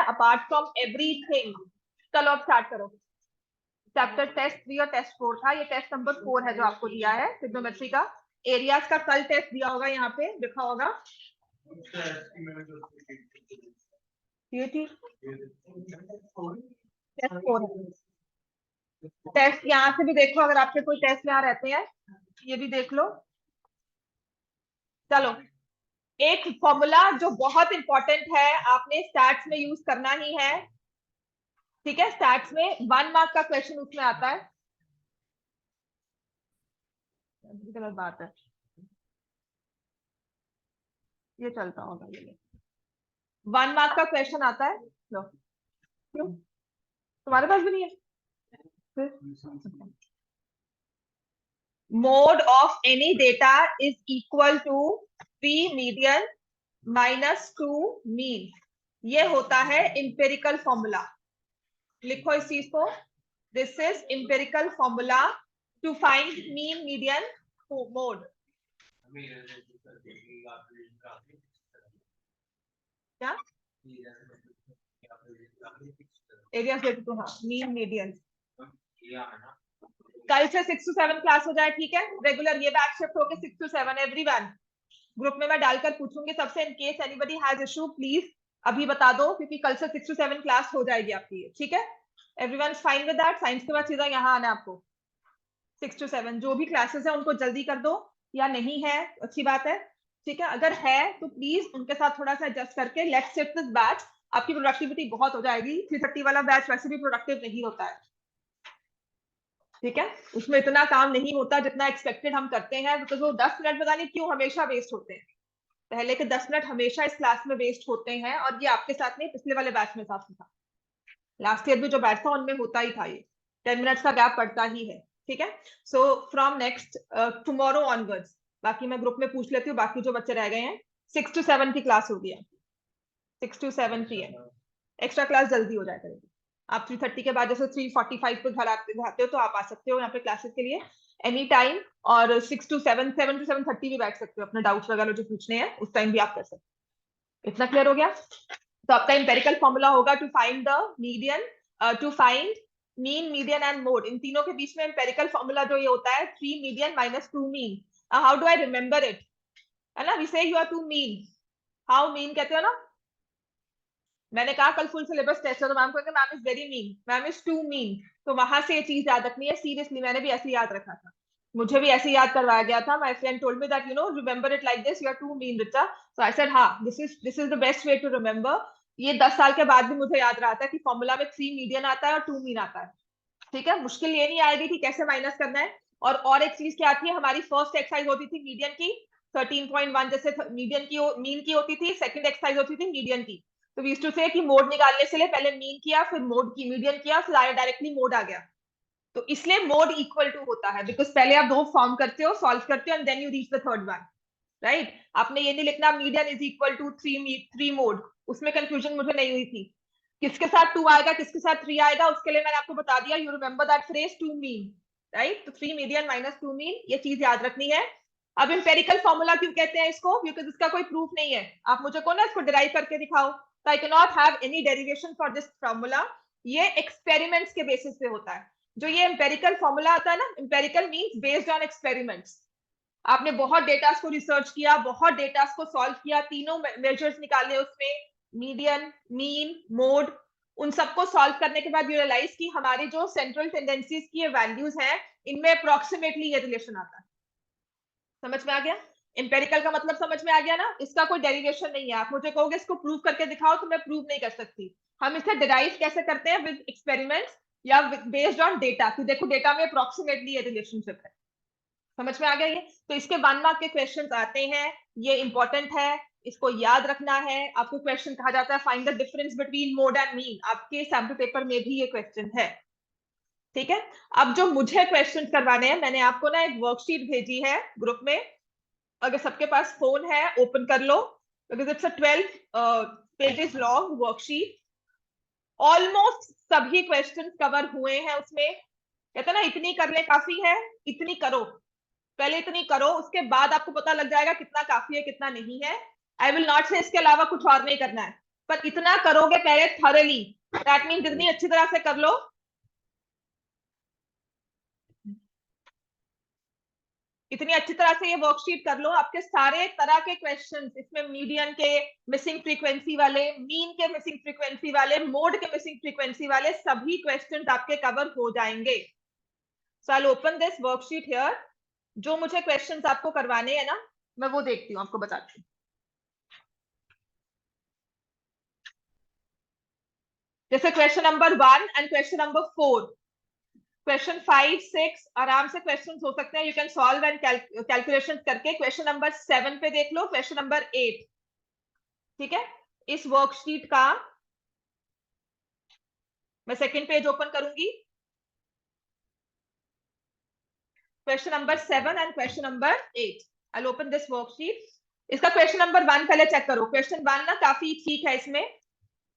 Apart from everything. चलो अब start करो। चैप्टर टेस्ट 3 और टेस्ट 4 था, ये टेस्ट नंबर 4 है जो आपको दिया है ट्रिग्नोमेट्री का। एरियाज का कल टेस्ट दिया होगा, यहाँ पे लिखा होगा ये थी टेस्ट 4 है। टेस्ट यहाँ से भी देखो, अगर आपके कोई टेस्ट यहाँ रहते हैं ये भी देख लो। चलो, एक फॉर्मूला जो बहुत इंपॉर्टेंट है, आपने स्टैट्स में यूज करना ही है। ठीक है, स्टैट्स में 1 मार्क का क्वेश्चन उसमें आता है। गलत बात है, ये चलता होगा, ये 1 मार्क का क्वेश्चन आता है। लो, क्यों तुम्हारे पास भी नहीं है? Mode of any data is equal to 3 median minus 2 mean. ये होता है इंपेरिकल फॉर्मूला। लिखो इस चीज को, this is empirical formula to find mean median mode. क्या एरिया से तो हाँ, मीन मीडियन। कल से 6 to 7 क्लास हो जाए, ठीक है, रेगुलर ये बैच शिफ्ट होके 6 to 7 एवरीवन। ग्रुप में मैं डालकर पूछूंगी सबसे, in case anybody has issue please अभी बता दो, क्योंकि कल से 6 to 7 क्लास हो जाएगी आपकी, ठीक है। Everyone fine with that? Science के बाद सीधा यहाँ आना है आपको 6 to 7। जो भी क्लासेस है उनको जल्दी कर दो, या नहीं है अच्छी बात है, ठीक है। अगर है तो प्लीज उनके साथ थोड़ा सा एडजस्ट करके लेट्स शिफ्ट दिस बैच। आपकी प्रोडक्टिविटी बहुत हो जाएगी। 330 वाला बैच वैसे भी प्रोडक्टिव नहीं होता है, ठीक है। उसमें इतना काम नहीं होता जितना एक्सपेक्टेड हम करते हैं, बिकॉज वो 10 मिनट पता नहीं क्यों हमेशा वेस्ट होते हैं। पहले के 10 मिनट हमेशा इस क्लास में वेस्ट होते हैं, और ये आपके साथ नहीं, पिछले वाले बैच में साथ था। लास्ट ईयर भी जो बैच था उनमें होता ही था, ये 10 मिनट्स का गैप पड़ता ही है, ठीक है। So from next tomorrow onwards, बाकी मैं ग्रुप में पूछ लेती हूँ, बाकी जो बच्चे रह गए हैं 6 to 7 की क्लास होगी, 6 to 7 PM। एक्स्ट्रा क्लास जल्दी हो जाए करेगी। आप 3:30 के बाद जैसे 3:45 पे घर आते हो तो आप आ सकते हो यहाँ पे क्लासेस के लिए एनी टाइम, और 6 to 7, 7 to 7:30 भी बैठ सकते हो, अपने डाउट्स वगैरह जो पूछने हैं उस टाइम भी आप कर सकते हो। इतना क्लियर हो गया? तो आपका इंपेरिकल फॉर्मूला होगा to find the median, to find mean median and mode. इन तीनों के बीच में इंपेरिकल फॉर्मूला जो ये होता है 3 median minus 2 mean. How do I remember it? है ना, we say you are to mean. How mean कहते हो ना, मैंने कहा कल फुल सिलेबस टेस्ट है तो मैम को ma'am is very mean, ma'am is too mean. तो वहां से ये चीज याद रखनी है, सीरियसली मैंने भी ऐसे याद रखा था, मुझे भी ऐसे याद करवाया गया था। My friend told me that you know remember it like this, you are to mean Richa. So I said हाँ, this is the best way to remember. ये 10 साल के बाद भी मुझे याद रहा था कि फॉर्मूला में 3 मीडियन आता है और 2 मीन आता है, ठीक है। मुश्किल ये नहीं आएगी कि कैसे माइनस करना है। और एक चीज क्या आती है, हमारी फर्स्ट एक्सरसाइज होती थी मीडियन की 13.1, जैसे मीडियन की मीन की होती थी, सेकंड एक्सरसाइज होती थी मीडियन की। तो वी यूज्ड टू से कि मोड निकालने से पहले मीन किया, फिर मोड की मीडियन किया, फिर डायरेक्टली मोड आ गया। तो इसलिए मोड इक्वल टू होता है, बिकॉज पहले आप 2 फॉर्म करते हो, सॉल्व करते हो, and then you reach the third one, right. आपने ये नहीं लिखना median is equal to 3 mode, उसमें कंफ्यूजन मुझे नहीं हुई थी। किसके साथ 2 आएगा, किसके साथ 3 आएगा, उसके लिए मैंने आपको बता दिया, you remember that phrase 2 mean, right. तो 3 मीडियन माइनस 2 मीन, ये चीज याद रखनी है। अब इंपेरिकल फॉर्मूला क्यों कहते हैं इसको? बिकॉज इसका कोई प्रूफ नहीं है। आप मुझे को ना इसको डिराइव करके दिखाओ, तो I can not have any derivation for this formula. ये एक्सपेरिमेंट्स के बेसिस पे होता है। जो ये इंपेरिकल फॉर्मूला आता है ना, empirical means based on experiments. आपने बहुत डेटास को रिसर्च किया, बहुत डेटास को सॉल्व किया, तीनों मेजर्स निकाले उसमें, मीडियन, मीन, मोड। उन सबको सॉल्व करने के बाद यू रियलाइज कि हमारी जो सेंट्रल टेंडेंसीज की ये वैल्यूज हैं, इनमें अप्रोक्सीमेटली ये रिलेशन आता है। समझ में आ गया? इंपेरिकल का मतलब समझ में आ गया ना? इसका कोई डेरिवेशन नहीं है। आप मुझे कहोगे इसको प्रूव करके दिखाओ, तो मैं प्रूव नहीं कर सकती। हम इसे डिराइव कैसे करते हैं? विद एक्सपेरिमेंट्स या बेस्ड ऑन डेटा, कि देखो डेटा में अप्रोक्सीमेटली ये रिलेशनशिप है। समझ में आ गया ये? तो इसके 1 मार्क के क्वेश्चंस आते हैं, ये इंपॉर्टेंट है, इसको याद रखना है। आपको क्वेश्चन कहा जाता है find the difference between mode and mean, आपके सैम्पल पेपर में भी ये क्वेश्चन है, ठीक है। अब जो मुझे क्वेश्चन करवाने हैं, मैंने आपको ना एक वर्कशीट भेजी है ग्रुप में, अगर सबके पास फोन है ओपन कर लो, because it's a 12 pages long worksheet. Almost सभी क्वेश्चन कवर हुए हैं उसमें। कहते ना इतनी कर ले काफी है, इतनी करो, पहले इतनी करो, उसके बाद आपको पता लग जाएगा कितना काफी है कितना नहीं है। आई विल नॉट से इसके अलावा कुछ और नहीं करना है, पर इतना करोगे पहले थॉरली, दैट मीन जितनी अच्छी तरह से कर लो, इतनी अच्छी तरह से ये वर्कशीट कर लो, आपके सारे तरह के क्वेश्चंस इसमें, मीडियन के मिसिंग फ्रीक्वेंसी वाले, मीन के मिसिंग फ्रीक्वेंसी वाले, मोड के मिसिंग फ्रीक्वेंसी वाले, सभी क्वेश्चंस आपके कवर हो जाएंगे। So I will open this worksheet here. जो मुझे क्वेश्चंस आपको करवाने हैं ना, मैं वो देखती हूँ, आपको बताती हूँ। जैसे question number 1 and question number 4, question 5 6 आराम से क्वेश्चन हो सकते हैं, you can solve and calculation करके। क्वेश्चन नंबर 7 पे देख लो, क्वेश्चन नंबर 8, ठीक है। इस वर्कशीट का मैं सेकंड पेज ओपन करूंगी, question number 7 and question number 8। I will open this worksheet. इसका क्वेश्चन नंबर 1 पहले चेक करो। क्वेश्चन 1 ना काफी ठीक है इसमें।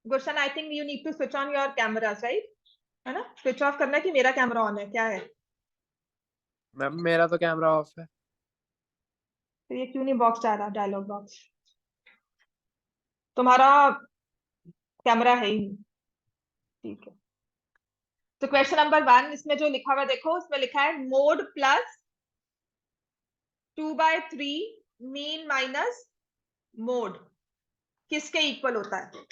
Gurshan, I think you need to switch on your camera, right? है ना, स्विच ऑफ करना है कि मेरा कैमरा ऑन है, क्या है? मैम मेरा तो कैमरा ऑफ है। तो ये क्यों नहीं बॉक्स आ रहा, डायलॉग बॉक्स? तुम्हारा कैमरा है ही नहीं, ठीक है। तो क्वेश्चन नंबर 1 इसमें जो लिखा हुआ देखो, उसमें लिखा है mode plus 2/3 mean minus mode किसके इक्वल होता है?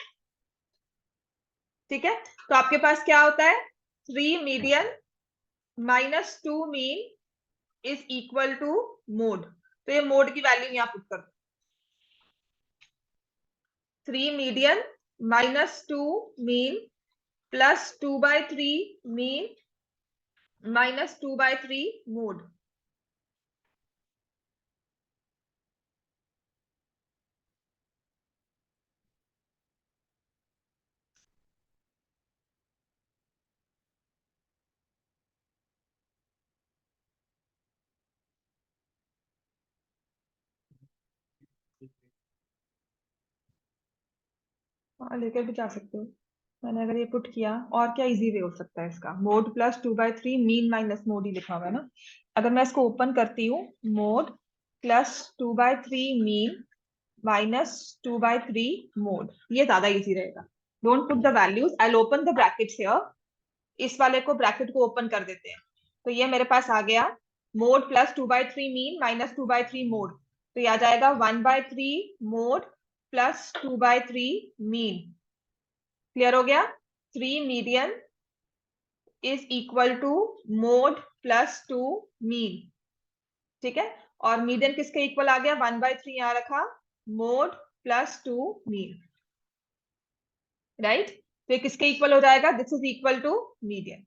ठीक है, तो आपके पास क्या होता है, 3 median minus 2 mean is equal to mode. तो ये मोड की वैल्यू यहाँ पुट कर दो, 3 median minus 2 mean plus 2/3 mean minus 2/3 mode. हाँ, लेकर भी जा सकते हो। मैंने अगर ये पुट किया, और क्या इजी वे हो सकता है इसका? Mode plus 2/3 mean minus mode ही लिखा हुआ है ना। अगर मैं इसको ओपन करती हूँ, mode plus 2/3 mean minus 2/3 mode, ये ज्यादा इजी रहेगा। Don't put the values, I will open the brackets here. इस वाले को, ब्रैकेट को ओपन कर देते हैं। तो ये मेरे पास आ गया, mode plus 2/3 mean minus 2/3 mode. तो ये आ जाएगा 1/3 मोड प्लस 2/3 मीन। क्लियर हो गया? 3 median is equal to mode plus 2 mean, ठीक है। और मीडियन किसके इक्वल आ गया, 1/3 यहां रखा, मोड प्लस 2 मीन, राइट। तो ये किसके इक्वल हो जाएगा, this is equal to median.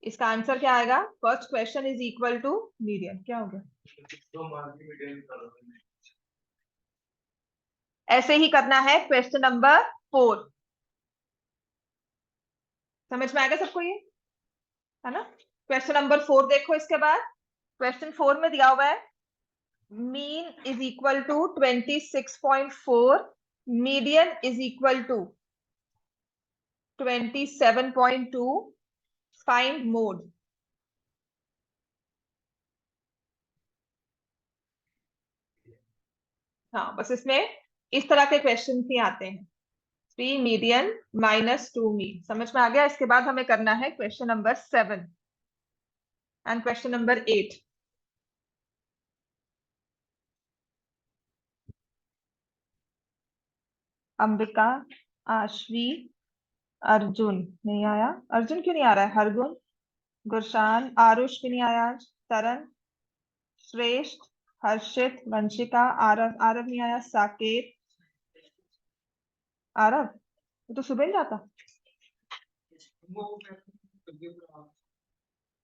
इसका आंसर क्या आएगा, first question is equal to median. क्या हो गया? ऐसे ही करना है क्वेश्चन नंबर 4। समझ में आएगा सबको ये, है ना? क्वेश्चन नंबर 4 देखो, इसके बाद क्वेश्चन 4 में दिया हुआ है mean is equal to 26.4, median is equal to 27.2, find mode. हाँ, बस इसमें इस तरह के क्वेश्चन ही आते हैं। 3 मीडियन माइनस 2 मीन, समझ में आ गया? इसके बाद हमें करना है question number 7 and question number 8। Ambika, Aashvi, Arjun नहीं आया। अर्जुन क्यों नहीं आ रहा है? हरगुन, गुरशान, आरुष क्यों नहीं आया आज? तरन, श्रेष्ठ, हर्षित, वंशिका, आरव, आरव नहीं आया, साकेत, आरव वो तो सुबह ही जाता।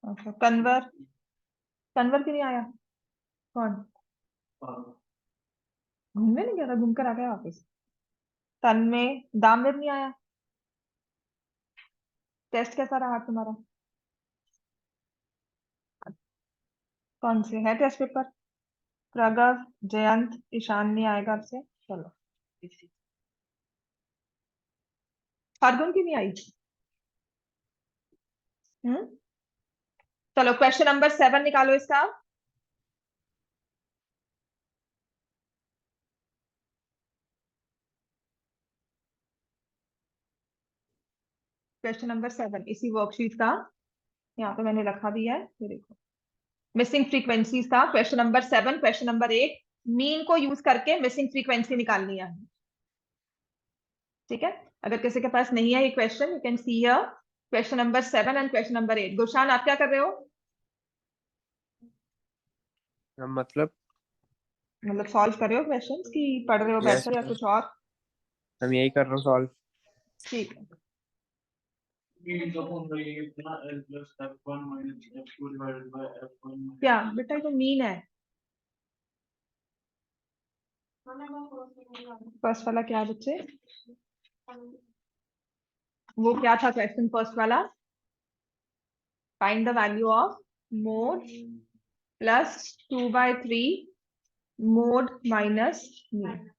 अच्छा, कन्वर, कन्वर क्यों नहीं आया? कौन? घूमने नहीं गया था, घूमकर आ गया वापस। तन्मय, दामिर नहीं आया। टेस्ट कैसा रहा तुम्हारा? कौन से है टेस्ट पेपर? प्रगव, जयंत, ईशान नहीं आएगा आपसे, चलो। फार्गुन की नहीं आई। हम्म, चलो क्वेश्चन नंबर 7 निकालो इसका। क्वेश्चन नंबर 7 इसी वर्कशीट का, यहाँ पे मैंने रखा भी है, ये देखो, मिसिंग फ्रीक्वेंसीज का question number 7, question number 8, mean को यूज करके मिसिंग फ्रीक्वेंसी निकालनी है। ठीक है, अगर किसी के पास नहीं है ये question, you can see here question number 7 and question number 8। Gurshan, आप क्या कर रहे हो? मतलब मतलब सॉल्व कर रहे हो क्वेश्चंस कि पढ़ रहे हो यस बैठकर या कुछ और? हम यही कर रहे हो सॉल्व। ठीक है, क्या बेटा ये तो मीन है। फर्स्ट वाला क्या है बच्चे? वो क्या था क्वेश्चन फर्स्ट वाला? Find the value of mode plus 2/3 mode minus mean.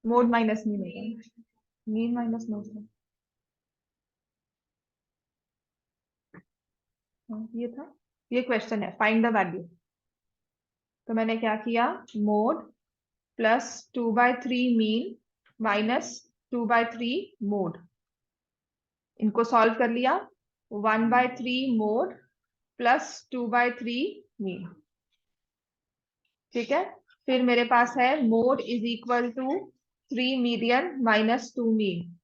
Mode minus mean होगा, मीन माइनस मोड। ये था, ये क्वेश्चन है फाइंड द वैल्यू। तो मैंने क्या किया, mode plus 2/3 mean minus 2/3 mode, इनको सॉल्व कर लिया। 1/3 मोड प्लस 2/3 मीन। ठीक है, फिर मेरे पास है mode is equal to 3 median minus 2 mean,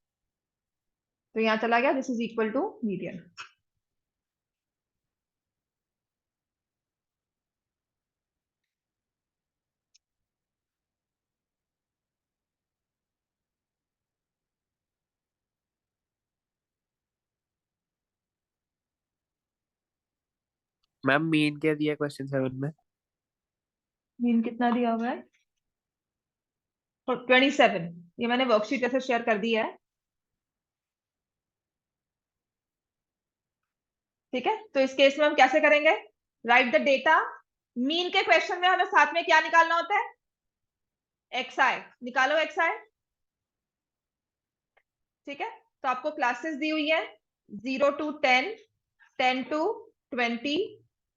तो यहां चला गया, this is equal to median. Ma'am mean क्या दिया क्वेश्चन 7 में? मीन कितना दिया हुआ है? 27। ये मैंने वर्कशीट ऐसे शेयर कर दी है। ठीक है, तो इस केस में हम कैसे करेंगे? Right the data. मीन के क्वेश्चन में हमें साथ में क्या निकालना होता है? एक्स आई निकालो, एक्स आई। ठीक है, तो आपको क्लासेस दी हुई है 0 to 10, 10 to 20,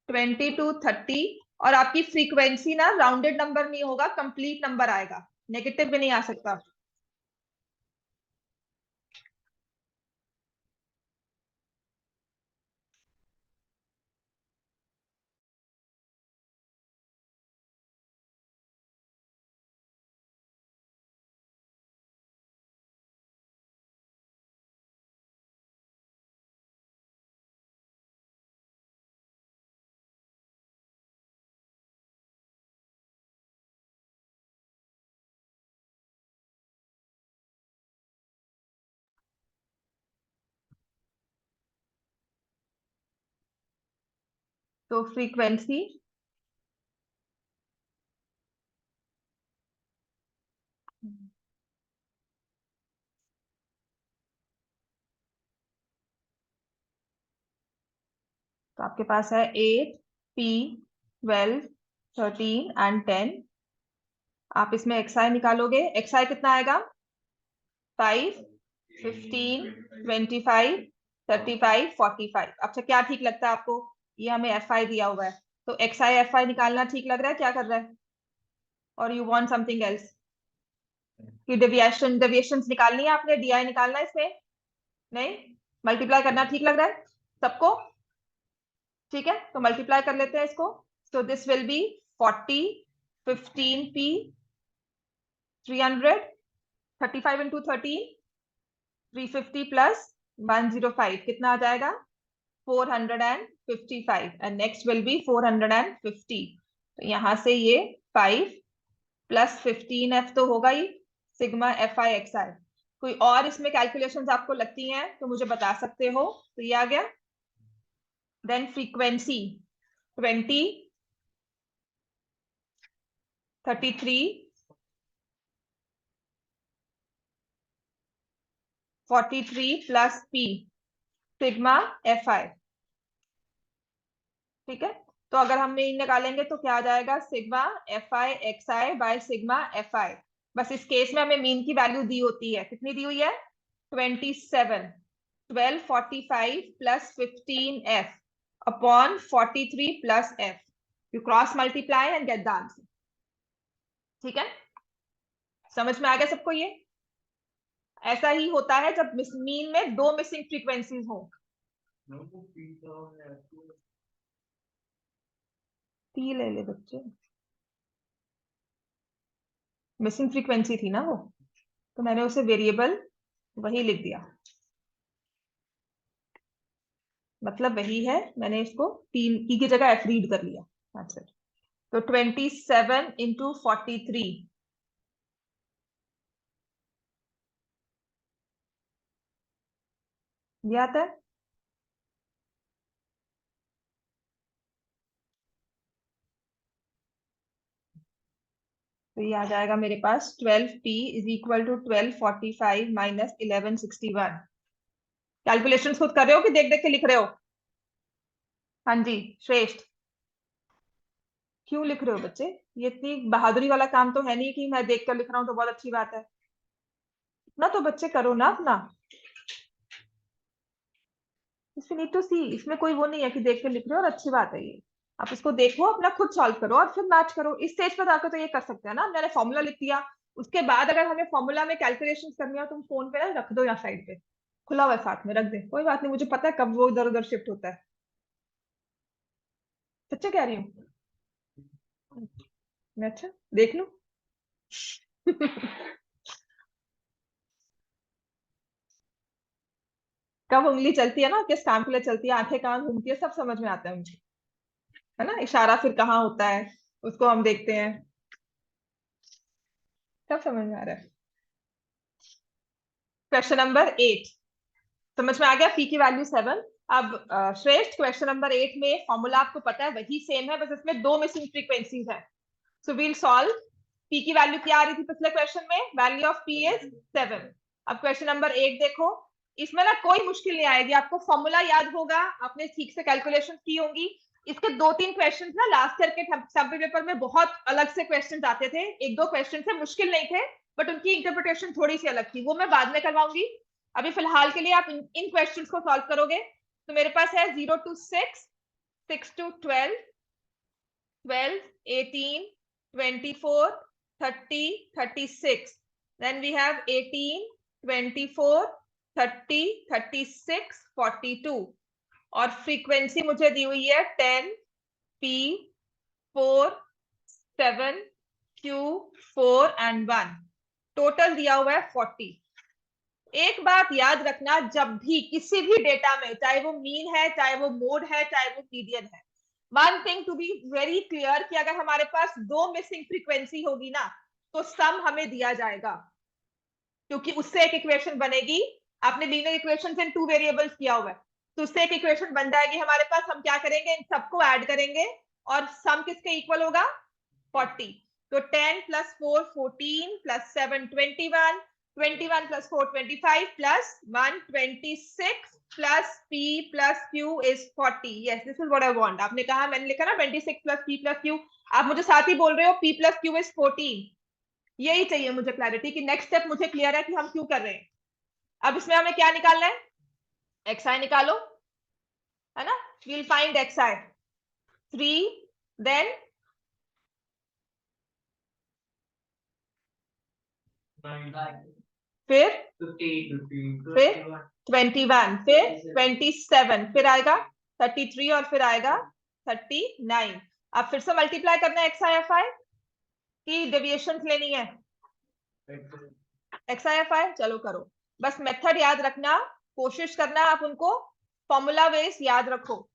20 to 30, और आपकी फ्रीक्वेंसी ना राउंडेड नंबर नहीं होगा, कंप्लीट नंबर आएगा, नेगेटिव भी नहीं आ सकता। तो फ्रीक्वेंसी तो आपके पास है 8, P, 12, 13 एंड 10। आप इसमें एक्सआई निकालोगे, एक्सआई कितना आएगा? 5, 15, 25, 35, 45। अच्छा क्या ठीक लगता है आपको? ये हमें एफ आई दिया हुआ है, तो एक्स आई एफ आई निकालना ठीक लग रहा है? क्या कर रहा है? और यू वांट समथिंग एल्स? कि डेविएशन निकालनी है आपने, डीआई निकालना है इसमें? नहीं, मल्टीप्लाई करना ठीक लग रहा है सबको? ठीक है, तो मल्टीप्लाई कर लेते हैं इसको। So this will be 40, 15p, 300, 35 into 13, 350 plus 105, कितना आ जाएगा? 455, एंड नेक्स्ट विल बी 450। तो यहां से ये 5 प्लस 15f तो होगा ही, सिग्मा एफ आई एक्स आई। कोई और इसमें कैलकुलेशंस आपको लगती हैं तो मुझे बता सकते हो। तो ये आ गया। Then frequency 20, 33, 43 plus p, sigma F I. ठीक है, तो अगर हम मीन निकालेंगे तो क्या आ जाएगा? Sigma F I x I by sigma F आई। बस इस केस में हमें मीन की वैल्यू दी होती है, कितनी दी हुई है? 27, 1245 plus 15f upon 43 plus f। You cross multiply and get the answer. ठीक है, समझ में आ गया सबको ये? ऐसा ही होता है जब मीन में दो मिसिंग फ्रीक्वेंसीज हो। टी ले ले बच्चे, मिसिंग फ्रीक्वेंसी थी ना वो, तो मैंने उसे वेरिएबल वही लिख दिया, मतलब वही है, मैंने इसको तीन की जगह एफ रीड कर लिया। That's it. तो 27 इंटू 43, ये आता है। तो ये आ जाएगा मेरे पास 12p is equal to 1245 minus 1161। Calculation खुद कर रहे हो कि देख देख के लिख रहे हो? हाँ जी श्रेष्ठ, क्यों लिख रहे हो बच्चे? ये इतनी बहादुरी वाला काम तो है नहीं कि मैं देख कर लिख रहा हूँ तो बहुत अच्छी बात है ना, तो बच्चे करो ना अपना। इसमें नीड टू सी, इसमें कोई वो नहीं है कि देख कर लिख रहे हो, और अच्छी बात है ये। आप इसको देखो, अपना खुद सॉल्व करो और फिर मैच करो। इस स्टेज पर आकर तो ये कर सकते हैं ना, मैंने फॉर्मूला लिख दिया, उसके बाद अगर हमें फॉर्मूला में कैलकुलेशन करनी हो, तुम फोन पे ना रख दो या साइड पे, खुला हुआ है साथ में रख दे, कोई बात नहीं, मुझे पता है कब वो इधर उधर शिफ्ट होता है। सच्चे कह रही हूँ मैं, अच्छा देख लूं। कब उंगली चलती है ना, किस काम के लिए चलती है, आंखें कहाँ घूमती है, सब समझ में आता है मुझे, है ना, इशारा फिर कहाँ होता है उसको हम देखते हैं, सब समझ में आ रहा है। क्वेश्चन नंबर 8 समझ में आ गया, पी की वैल्यू 7। अब श्रेष्ठ क्वेश्चन नंबर 8 में फॉर्मूला आपको पता है वही सेम है, बस इसमें दो मिसिंग फ्रीक्वेंसीज है। So we'll solve. पी की वैल्यू क्या आ रही थी पिछले क्वेश्चन में? Value of P is 7। अब क्वेश्चन नंबर 8 देखो, इसमें ना कोई मुश्किल नहीं आएगी, आपको फॉर्मूला याद होगा, आपने ठीक से कैलकुलेशन की होंगी। इसके दो तीन क्वेश्चन ना लास्ट ईयर के सब पेपर में बहुत अलग से क्वेश्चन आते थे, एक दो क्वेश्चन से मुश्किल नहीं थे, बट उनकी इंटरप्रिटेशन थोड़ी सी अलग थी, वो मैं बाद में करवाऊंगी। अभी फिलहाल के लिए आप इन क्वेश्चन को सॉल्व करोगे। तो मेरे पास है 0 to 6, 6 to 12, 12, 18, 24, 30, 36. Then we have 18, 24, 30, 36, 42. और फ्रीक्वेंसी मुझे दी हुई है 10, P, 4, 7, Q, 4 and 1। टोटल दिया हुआ है 40। एक बात याद रखना, जब भी किसी भी डेटा में, चाहे वो मीन है, चाहे वो मोड है, चाहे वो मीडियन है, one thing to be very clear कि अगर हमारे पास दो मिसिंग फ्रीक्वेंसी होगी ना, तो सम हमें दिया जाएगा, क्योंकि उससे एक इक्वेशन बनेगी। आपने linear equation in two variables किया हुआ है, तो उससे एक इक्वेशन बन जाएगी हमारे पास। हम क्या करेंगे, इन सबको ऐड करेंगे और सम किसके इक्वल होगा? 40। तो 10 plus 4 14 plus 7 21, 21 plus 4 25 plus 1 26 plus p plus q is 40। Yes this is what I want. आपने कहा, मैंने लिखा ना 26 प्लस p प्लस q, आप मुझे साथ ही बोल रहे हो p प्लस q इज 14। यही चाहिए मुझे क्लैरिटी कि नेक्स्ट स्टेप मुझे क्लियर है कि हम क्यों कर रहे हैं। अब इसमें हमें क्या निकालना है? xi निकालो, है ना। we'll find xi 3, then फिर 21, फिर 27, फिर आएगा 33 और फिर आएगा 39। अब फिर से मल्टीप्लाई करना है एक्स आई एफ आई की डेविएशन लेनी है? एक्स आई एफ आई चलो करो, बस मेथड याद रखना, कोशिश करना आप उनको फॉर्मूला वेस याद रखो।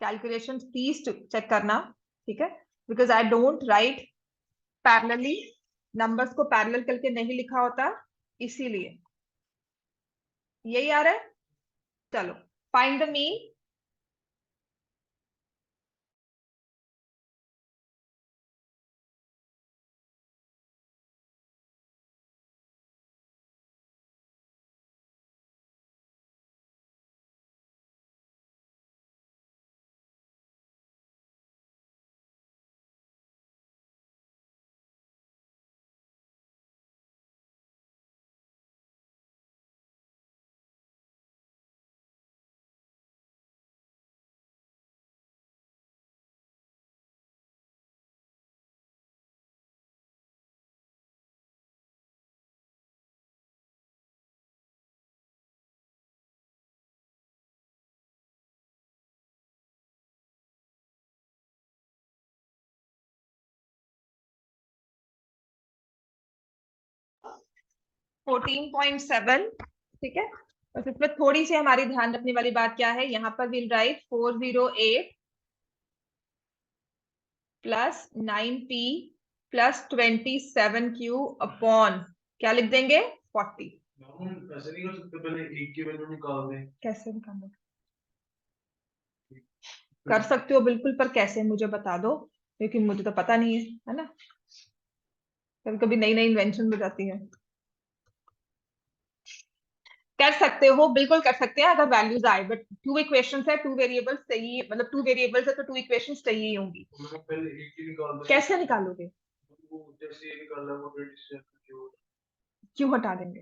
कैलकुलेशन प्लीज चेक करना, ठीक है, because I don't write parallelly, numbers को पैरेलल करके नहीं लिखा होता, इसीलिए। यही आ रहा है, चलो फाइंड द मीन। 14.7, ठीक है। बस इसमें थोड़ी सी हमारी ध्यान रखने वाली बात क्या है, यहाँ पर will write 408 plus 9p plus 27q upon क्या लिख देंगे 40। ऐसे नहीं कर सकते, पहले एक की वैल्यू निकाल दें। कैसे निकालो? कर सकते हो बिल्कुल, पर कैसे मुझे बता दो, क्योंकि मुझे तो पता नहीं है ना। कभी कभी नई नई इन्वेंशन हो जाती है। कर सकते हो, बिल्कुल कर सकते हैं अगर वैल्यूज आए, बट टू इक्वेशंस है, टू वेरिएबल्स चाहिए, मतलब टू वेरिएबल्स है तो टू इक्वेशंस चाहिए ही होंगी। तो पहले एक की निकाल दो। कैसे निकालोगे? वो जैसे ये निकाला वो 27 क्यों हटा देंगे?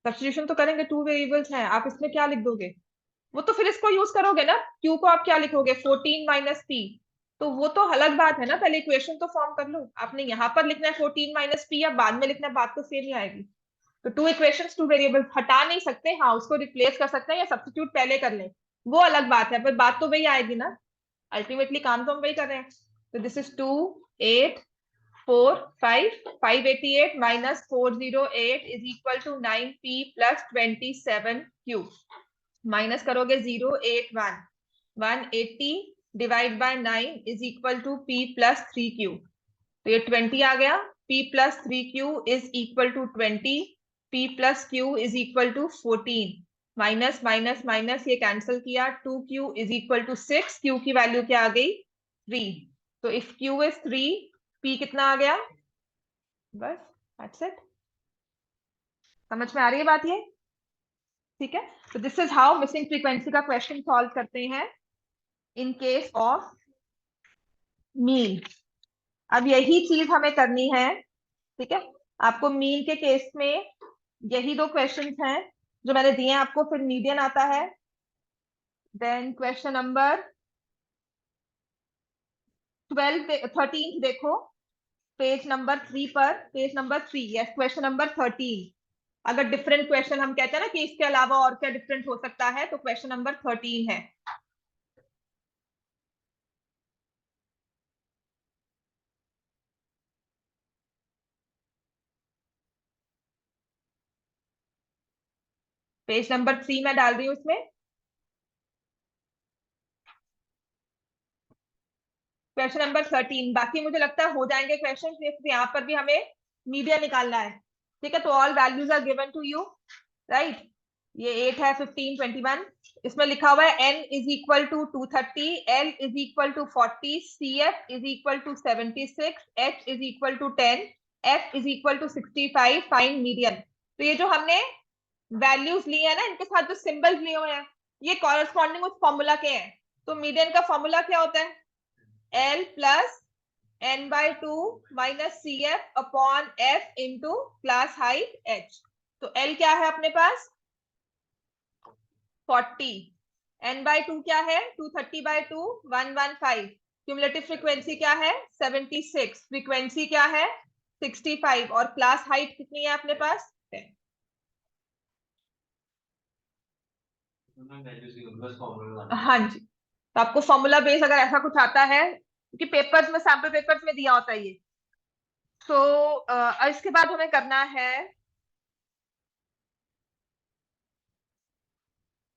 सब्स्टिट्यूशन तो करेंगे, टू वेरिएबल्स हैं, आप इसमें क्या लिख दोगे? वो तो फिर इसको यूज करोगे ना, क्यू को आप क्या लिखोगे 14 माइनस पी, तो वो तो अलग बात है ना, पहले इक्वेशन तो फॉर्म कर लो। आपने यहाँ पर लिखना है 14 माइनस पी, या बाद में लिखना है, बात तो सेम ही आएगी। तो टू इक्वेशंस टू वेरिएबल्स हटा नहीं सकते, हाँ उसको रिप्लेस कर सकते हैं या सब्स्टिट्यूट पहले कर लें, वो अलग बात है, पर बात तो वही आएगी ना, अल्टीमेटली काम तो हम वही कर रहे हैं। तो this is 2 8 4 5 588 minus 408 is equal to 9p plus 27q, minus करोगे 081 180 divide by 9 is equal to p plus 3q, तो ये 20 आ गया। p plus 3q is equal to 20, p plus q is equal to 14, minus minus minus ये cancel किया, 2q is equal to 6, q की value क्या आ गई 3, तो इफ q इज 3, p कितना आ गया, बस दैट्स इट। समझ में आ रही है बात ये? ठीक है, तो this is how missing frequency का क्वेश्चन सॉल्व करते हैं इन केस ऑफ मीन। अब यही चीज हमें करनी है, ठीक है। आपको मीन के केस में यही दो क्वेश्चंस हैं जो मैंने दिए हैं आपको, फिर मीडियन आता है, देन क्वेश्चन नंबर 13 देखो, पेज नंबर 3 पर, page number 3, yes question number 13। अगर डिफरेंट क्वेश्चन हम कहते हैं ना कि इसके अलावा और क्या डिफरेंट हो सकता है, तो क्वेश्चन नंबर 13 है। पेज नंबर 3 में डाल रही हूँ इसमें, क्वेश्चन नंबर 13। बाकी मुझे लगता है हो जाएंगे क्वेश्चन, यहाँ पर भी हमें मीडियन निकालना है, ठीक है। तो all values are given to you, right. ये 8 है, 15, 21, इसमें लिखा हुआ है n is equal to 230, l is equal to 40, cf is equal to 76, h is equal to 10, f is equal to 65, find median. तो ये जो हमने वैल्यूज लिए हैं ना, इनके साथ जो सिंबल्स लिए हुए हैं, ये कॉरेस्पॉन्डिंग उस फॉर्मूला के हैं। तो मीडियन का फॉर्मूला क्या होता है, L plus n by 2 minus C F upon F into class height h। तो L क्या है अपने पास 40, n बाई 2 क्या है 230 बाई 2 115, क्यूमुलेटिव फ्रीक्वेंसी क्या है 76, फ्रीक्वेंसी क्या है 65, और क्लास हाइट कितनी है अपने पास 10। हाँ जी, तो आपको फॉर्मूला बेस अगर ऐसा कुछ आता है, क्योंकि पेपर्स में, सैम्पल पेपर्स में दिया होता है ये, तो इसके बाद हमें करना है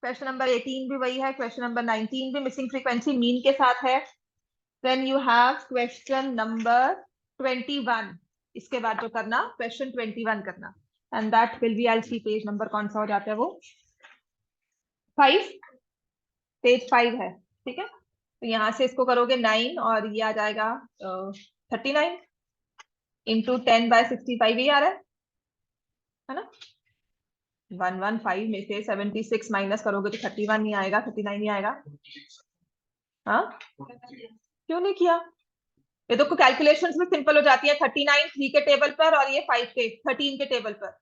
क्वेश्चन नंबर 18 भी वही है, क्वेश्चन नंबर 19 भी मिसिंग फ्रीक्वेंसी मीन के साथ है। Then you have question number 21, इसके बाद जो करना क्वेश्चन 21 करना, and that will be, I see page number कौन सा हो जाता है वो 5, पेज 5 है, ठीक है। तो यहाँ से इसको करोगे 9 और ये आ जाएगा 39 इंटू 10 बाय 65, ये आ रहा है ना। 115 में से 76 माइनस करोगे तो 31 नहीं आएगा, 39 नहीं आएगा। हाँ क्यों नहीं किया? ये तो कैलकुलेशंस में सिंपल हो जाती है, 39 3 के टेबल पर और ये 5 के 13 के टेबल पर,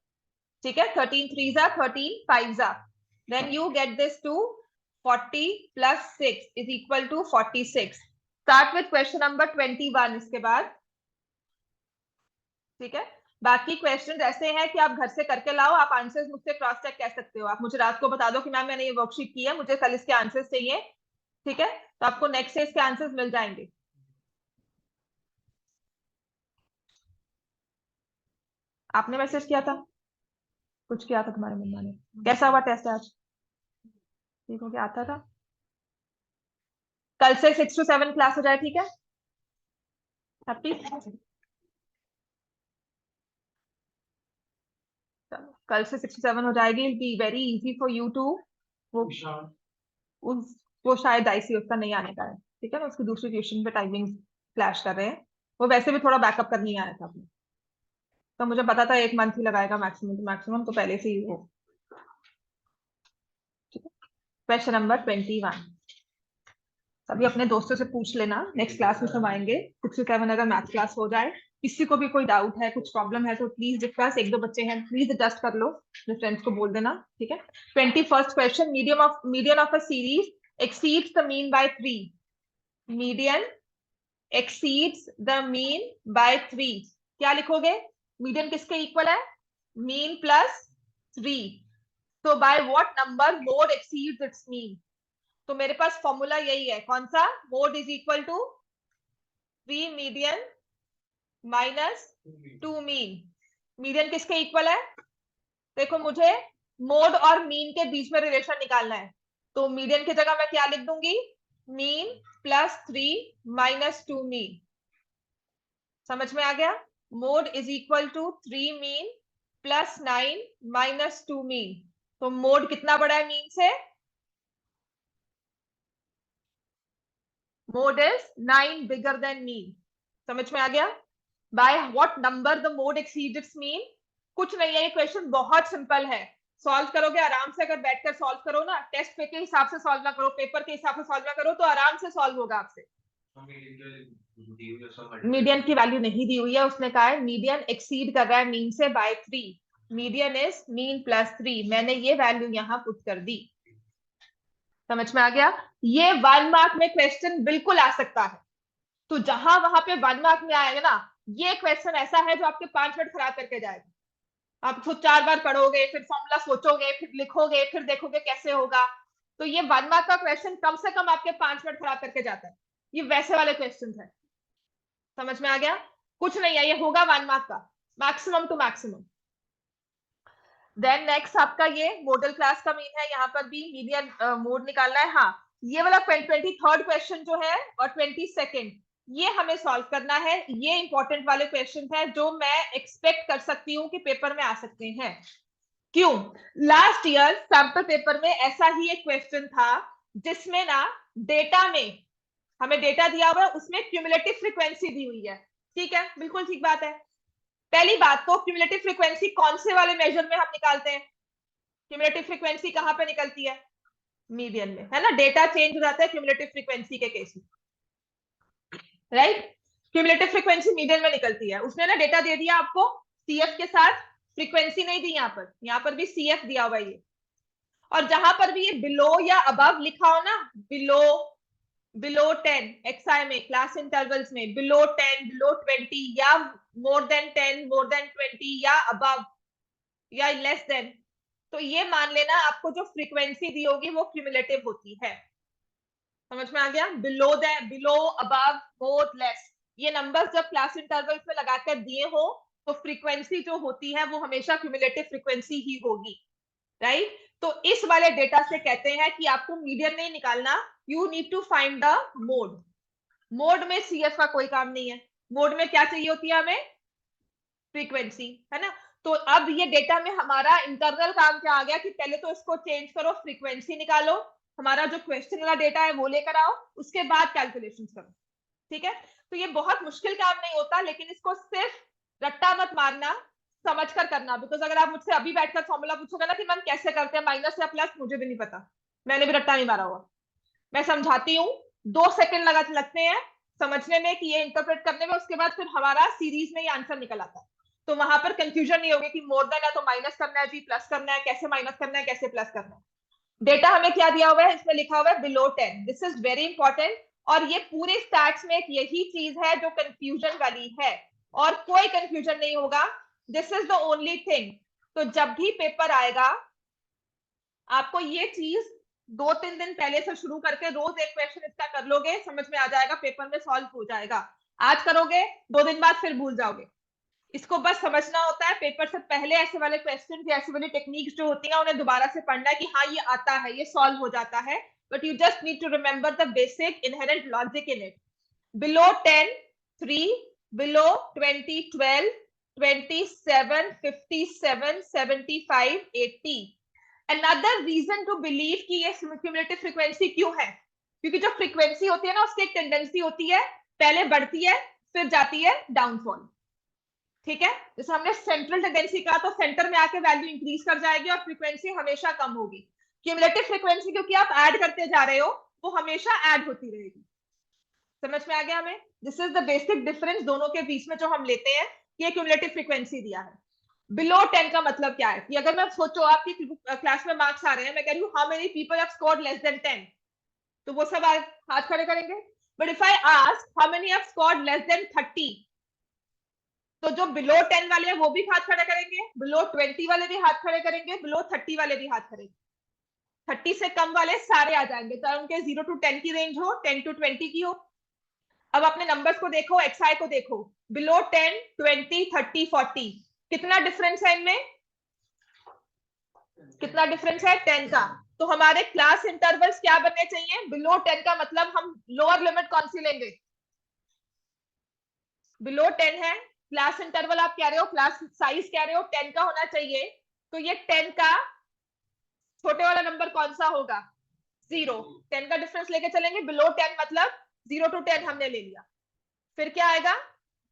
ठीक है। 13 3 जा 13 5 जा, then you get this to 40 plus 6 is equal to 46। Start with question number 21 इसके बाद, ठीक है। बाकी क्वेश्चन ऐसे हैं कि आप घर से करके लाओ, आप आंसर्स मुझसे क्रॉस चेक कर सकते हो, आप मुझे रात को बता दो कि मैम मैंने ये वर्कशीट की है, मुझे कल इसके आंसर्स चाहिए, ठीक है। तो आपको नेक्स्ट से इसके आंसर्स मिल जाएंगे। आपने मैसेज किया था, कुछ किया था तुम्हारे मम्मा ने? कैसा हुआ टेस्ट आज? ठीक हो गया? आता था? कल से 6 to 7 क्लास हो जाए, ठीक है? हैप्पी? कल से 6 to 7 हो जाएगी, it be very easy for you too. वो उस वो शायद आईसी उसका नहीं आने का है, ठीक है ना? उसकी दूसरी ट्यूशन पे टाइमिंग क्लैश कर रहे हैं। वो वैसे भी थोड़ा बैकअप करने आया था अपने, तो मुझे पता था 1 मंथ ही लगाएगा मैक्सिमम, तो पहले से ही हो। क्वेश्चन नंबर 21, सभी अपने दोस्तों से पूछ लेना, नेक्स्ट क्लास में सब आएंगे 6 to 7 अगर मैथ क्लास हो जाए। किसी को भी कोई डाउट है, कुछ प्रॉब्लम है, तो प्लीज डिस्कस। 1-2 बच्चे हैं, प्लीज एडजस्ट कर लो, अपने फ्रेंड्स को बोल देना, ठीक है? 21st question, median of a series exceeds the mean by 3। Median exceeds the mean by 3, क्या लिखोगे? मीडियन किसके इक्वल है? Mean plus 3। तो by what number mode exceeds its mean? तो मेरे पास फॉर्मूला यही है, कौन सा? Mode is equal to 3 median minus 2 mean. Median किसके इक्वल है? देखो, मुझे मोड और मीन के बीच में रिलेशन निकालना है, तो मीडियन की जगह मैं क्या लिख दूंगी? Mean plus 3 minus 2 mean. समझ में आ गया? Mode is equal to 3 mean plus 9 minus 2 mean. तो मोड कितना बड़ा है मीन से? Mode is 9 bigger than mean. समझ में आ गया? By what number the mode exceeds its mean? कुछ नहीं है, ये क्वेश्चन बहुत सिंपल है, सॉल्व करोगे आराम से। अगर बैठकर सॉल्व करो ना, टेस्ट पे के हिसाब से सॉल्व ना करो, पेपर के हिसाब से सॉल्व ना करो, तो आराम से सॉल्व होगा आपसे। मीडियन की वैल्यू नहीं दी हुई है, उसने कहा है मीडियन एक्सीड कर रहा है मीन से by 3। Median is mean plus 3, मैंने ये वैल्यू यहां पुट कर दी। समझ में आ गया? ये 1 मार्क में क्वेश्चन बिल्कुल आ सकता है, तो जहां वहां पे 1 मार्क में आएगा ना, ये क्वेश्चन ऐसा है जो आपके 5 मिनट खराब करके जाएगा। आप खुद 4 बार पढ़ोगे, फिर फॉर्मूला सोचोगे, फिर लिखोगे, फिर देखोगे कैसे होगा। तो ये 1 मार्क का क्वेश्चन कम से कम आपके 5 मिनट खराब करके जाता है। ये वैसे वाले क्वेश्चन है। समझ में आ गया? कुछ नहीं है, ये होगा 1 मार्क का, maximum to maximum. Then next आपका ये मॉडल क्लास का मीन है, यहाँ पर भी मीडियन मोड निकालना है। हाँ, ये वाला 23rd क्वेश्चन जो है और 22nd, ये हमें सॉल्व करना है। ये इंपॉर्टेंट वाले क्वेश्चन है जो मैं एक्सपेक्ट कर सकती हूँ कि पेपर में आ सकते हैं। क्यों? लास्ट ईयर सैंपल पेपर में ऐसा ही एक क्वेश्चन था, जिसमें ना डेटा में हमें डेटा दिया हुआ है, उसमें क्यूमुलेटिव फ्रीक्वेंसी दी हुई है। ठीक है, बिल्कुल ठीक बात है। पहली बात तो क्यूमुलेटिव फ्रीक्वेंसी कौन से वाले मेजर में हम निकालते हैं? क्यूमुलेटिव फ्रीक्वेंसी कहां पे निकलती है? मीडियन में, है ना? डेटा चेंज हो जाता है क्यूमुलेटिव फ्रीक्वेंसी के केस में, राइट? क्यूमुलेटिव फ्रीक्वेंसी मीडियन में निकलती है। उसने ना डेटा दे दिया आपको सीएफ के साथ, फ्रीक्वेंसी नहीं दी, यहाँ पर भी सीएफ दिया हुआ है ये। और जहां पर भी ये बिलो या अबव लिखा हो ना, बिलो 10 एक्सआई में, क्लास इंटरवल्स में बिलो 10, बिलो 20, या मोर देन 10, मोर देन 20, या अबव या लेस देन, तो ये मान लेना आपको जो फ्रीक्वेंसी दी होगी वो क्यूमुलेटिव होती है। समझ में आ गया? बिलो बिलो, अबव, मोर, लेस, ये नंबर्स जब क्लास इंटरवल्स में लगाकर दिए हो, तो फ्रीक्वेंसी जो होती है वो हमेशा क्यूमुलेटिव फ्रीक्वेंसी ही होगी, राइट? तो इस वाले डेटा से कहते हैं कि आपको मीडियन नहीं निकालना, you need to find the mode. Mode में सीएफ का कोई काम नहीं है, मोड में क्या चाहिए होती है हमें? फ्रीक्वेंसी, है ना? तो अब ये डेटा में हमारा इंटरनल काम क्या आ गया कि पहले तो इसको चेंज करो, फ्रीक्वेंसी निकालो, हमारा जो क्वेश्चन वाला डेटा है वो लेकर आओ, उसके बाद कैलकुलेशन करो। ठीक है? तो ये बहुत मुश्किल काम नहीं होता, लेकिन इसको सिर्फ रट्टा मत मारना, समझ कर करना। बिकॉज अगर आप मुझसे अभी बैठकर फॉर्मूला पूछोगे ना कि मैम कैसे करते हैं माइनस या प्लस, मुझे भी नहीं पता, मैंने भी रट्टा नहीं मारा हुआ। मैं समझाती हूँ, 2 सेकंड लगते हैं समझने में कि ये इंटरप्रेट करने में, उसके बाद फिर हमारा सीरीज में ये आंसर निकल आता है। तो वहां पर कंफ्यूजन नहीं होगी कि मोर देन है तो माइनस करना है जी, प्लस करना है, कैसे माइनस करना है, कैसे प्लस करना है। डेटा हमें क्या दिया हुआ है? इसमें लिखा हुआ है below 10, this is very important. और ये पूरे स्टैट्स में एक यही चीज है जो कंफ्यूजन वाली है, और कोई कंफ्यूजन नहीं होगा, this is the only thing. तो जब भी पेपर आएगा, आपको ये चीज 2-3 दिन पहले से शुरू करके रोज एक क्वेश्चन इसका कर लोगे, समझ में आ जाएगा, पेपर में सॉल्व हो जाएगा। आज करोगे, 2 दिन बाद फिर भूल जाओगे। इसको बस समझना होता है, पेपर से पहले ऐसे वाले क्वेश्चन या ऐसी वाली टेक्निक्स जो होती हैं उन्हें दोबारा से पढ़ना है कि हाँ ये आता है, ये सॉल्व हो जाता है, but you just need to remember the basic inherent logic in it. Below 10, 3, below 20, 12, 27, 57, 75, 80. Another reason to believe कि ये cumulative frequency क्यों है, क्योंकि जो फ्रीक्वेंसी होती है ना उसकी एक टेंडेंसी होती है, पहले बढ़ती है फिर जाती है डाउनफॉल. ठीक है, जैसे हमने सेंट्रल टेंडेंसी कहा तो सेंटर में आके वैल्यू इंक्रीज कर जाएगी और फ्रीक्वेंसी हमेशा कम होगी. क्यूमुलेटिव फ्रीक्वेंसी क्योंकि आप ऐड करते जा रहे हो वो हमेशा ऐड होती रहेगी. समझ में आ गया हमें? This is the basic difference दोनों के बीच में जो हम लेते हैं कि ये क्यूमुलेटिव फ्रीक्वेंसी दिया है. बिलो 10 का मतलब क्या है कि अगर मैं सोचो आपकी क्लास में मार्क्स आ रहे हैं, मैं कह रही हूँ how many people have scored less than 10, तो वो सब हाथ खड़े करेंगे. But if I ask how many have scored less than 30, तो जो बिलो 10 वाले हैं वो भी हाथ खड़े करेंगे, बिलो 20 वाले भी हाथ खड़े करेंगे, बिलो 30 वाले भी हाथ करेंगे. 30 से कम वाले सारे आ जाएंगे, चाहे उनके 0 to 10 की रेंज हो, 10 to 20 की हो. अब अपने नंबर्स को देखो, एक्सआई को देखो, बिलो 10, 20, 30, 40, कितना डिफरेंस है इनमें? कितना डिफरेंस है? 10 का. तो हमारे क्लास इंटरवल्स क्या बनने चाहिए? बिलो 10 का मतलब हम लोअर लिमिट कौन सी लेंगे? बिलो 10 है, क्लास इंटरवल आप कह रहे हो, क्लास साइज कह रहे हो 10 का होना चाहिए, तो ये 10 का छोटे वाला नंबर कौन सा होगा? 0. 10 का डिफरेंस लेके चलेंगे, बिलो 10 मतलब 0 to 10 हमने ले लिया. फिर क्या आएगा?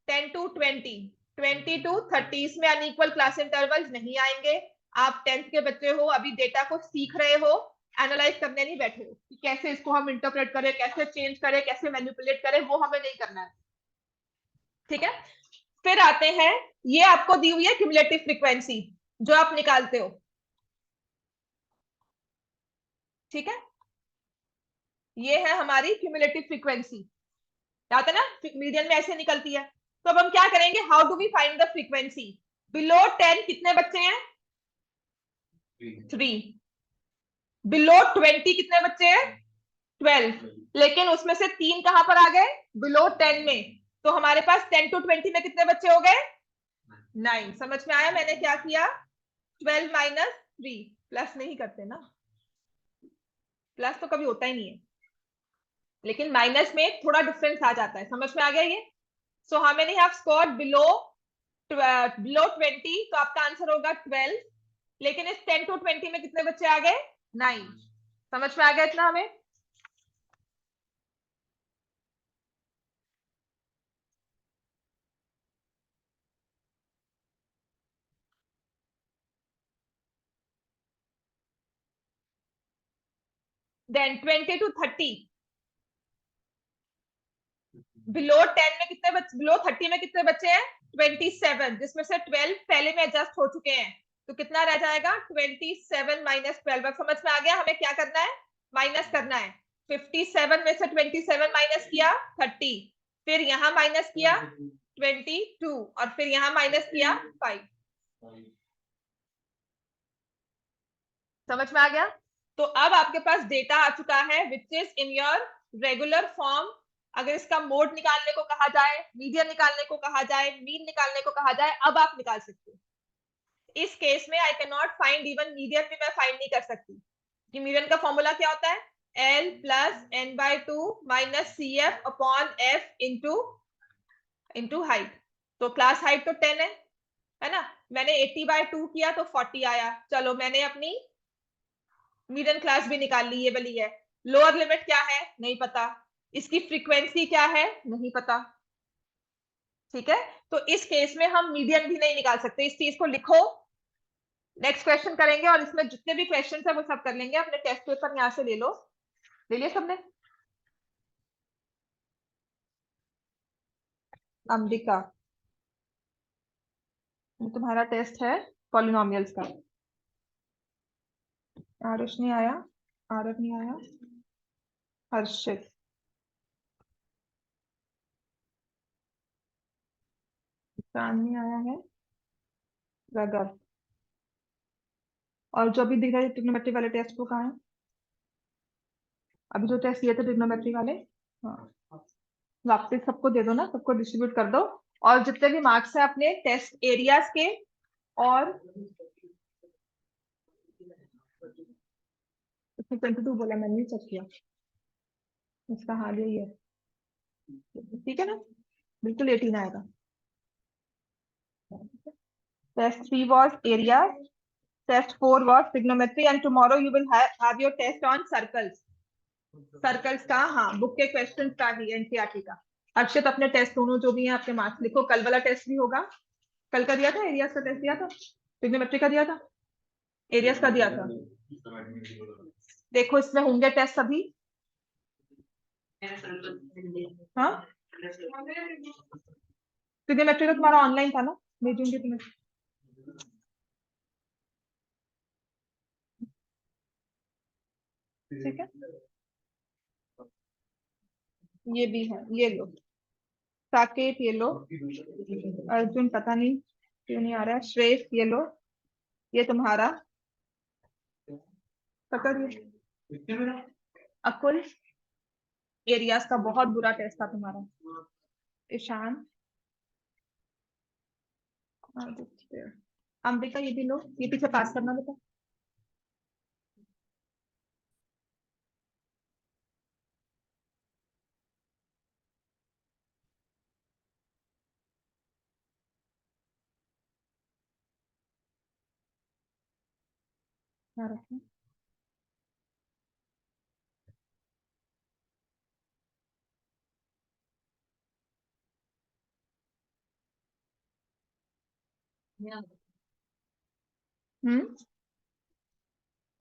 10 to 20, 20 to 30. इसमें अनइक्वल क्लास इंटरवल्स नहीं आएंगे. आप 10th के बच्चे हो, अभी डेटा को सीख रहे हो, एनालाइज करने नहीं बैठे हो कि कैसे इसको हम इंटरप्रेट करें, कैसे चेंज करें, कैसे मैनिपुलेट करें, वो हमें नहीं करना है. ठीक है, फिर आते हैं, ये आपको दी हुई है क्यूमुलेटिव फ्रीक्वेंसी जो आप निकालते हो. ठीक है, ये है हमारी क्यूमुलेटिव फ्रीक्वेंसी. याद है ना, मीडियन में ऐसे निकलती है. तो अब हम क्या करेंगे, how do we find the frequency? Below 10 कितने बच्चे हैं? 3. बिलो 20 कितने बच्चे हैं? 12. लेकिन उसमें से 3 कहां पर आ गए? बिलो 10 में. तो हमारे पास 10 to 20 में कितने बच्चे हो गए? 9. समझ में आया मैंने क्या किया? 12 minus 3. प्लस नहीं करते ना, प्लस तो कभी होता ही नहीं है, लेकिन माइनस में थोड़ा डिफरेंस आ जाता है. समझ में आ गया ये? So how many have scored below 20, तो आपका आंसर होगा 12. लेकिन इस 10 to 20 में कितने बच्चे आ गए? 9. समझ में आ गया इतना हमें? देन 20 to 30, बिलो 10 में कितने बच्चे, बिलो 30 में कितने बच्चे हैं? 27, जिसमें से 12 पहले में एडजस्ट हो चुके हैं. तो कितना रह जाएगा? 27 माइनस 12. समझ में आ गया हमें क्या करना है? माइनस करना है. 57 में से 27 माइनस किया 30, फिर यहां माइनस किया 22, और फिर यहां माइनस किया 5. समझ में आ गया? तो अब आपके पास डेटा आ चुका है which is in your regular form. अगर इसका मोड निकालने को कहा जाए, मीडियन निकालने को कहा जाए, मीन निकालने को कहा जाए, अब आप निकाल सकते हो. इस केस में I can not find even median भी मैं फाइंड नहीं कर सकती कि मीडियन का फॉर्मूला क्या होता है? L plus n/2 minus CF upon F into height. तो क्लास हाइट तो 10 है ना. मैंने 80/2 किया तो 40 आया. चलो मैंने अपनी मीडियन क्लास भी निकाल ली, ये वाली है. लोअर लिमिट क्या है? नहीं पता. इसकी फ्रीक्वेंसी क्या है? नहीं पता. ठीक है, तो इस केस में हम मीडियन भी नहीं निकाल सकते. इस चीज को लिखो, नेक्स्ट क्वेश्चन करेंगे और इसमें जितने भी क्वेश्चन है वो सब कर लेंगे. अपने टेस्ट पेपर यहाँ से ले लो. ले लिया सबने? अंबिका, तुम्हारा टेस्ट है पॉलिनोमियल्स का. आरुष नहीं आया, आरव नहीं आया, हर्षित, चांद नहीं आया है, रगर. और जो भी दिख रहा है ट्रिग्नोमेट्री वाले टेस्ट को कहाँ है? अभी जो टेस्ट दिए थे ट्रिग्नोमेट्री वाले, हाँ वापस सबको दे दो ना, सबको डिस्ट्रीब्यूट कर दो. और जितने भी मार्क्स है अपने टेस्ट एरियाज के, और इसमें 22 बोला, मैंने नहीं चेक किया, इसका हाल यही है, ठीक है ना, बिल्कुल 18 आएगा। Test 3 was area, test 4 was trigonometry, and tomorrow you will have your test on circles. Circles का, हाँ, बुक के क्वेश्चंस का ही, एनसीईआरटी का। अक्षत अपने टेस्ट दोनों जो भी हैं आपके मार्क्स लिखो, कल वाला टेस्ट भी होगा, कल का दिया था, एरियाज का टेस्ट दिया था, ट्रिग्नोमेट्री का दिया था, एरियाज का दिया था, देखो इसमें होंगे टेस्ट सभी। हाँ, ट्रिग्नोमेट्री का तुम्हारा ऑनलाइन था ना, भेजूंगी तुम्हें। ठीक है, ये भी है, ये लो साकेत, ये लो, अर्जुन पता नहीं क्यों नहीं आ रहा है, श्रेष्ठ ये लो, ये तुम्हारा पकड़िए, अकुल, एरियाज का बहुत बुरा टेस्ट था तुम्हारा, ईशान, अंबिका ये भी लो, ये पीछे पास करना बेटा। रखें,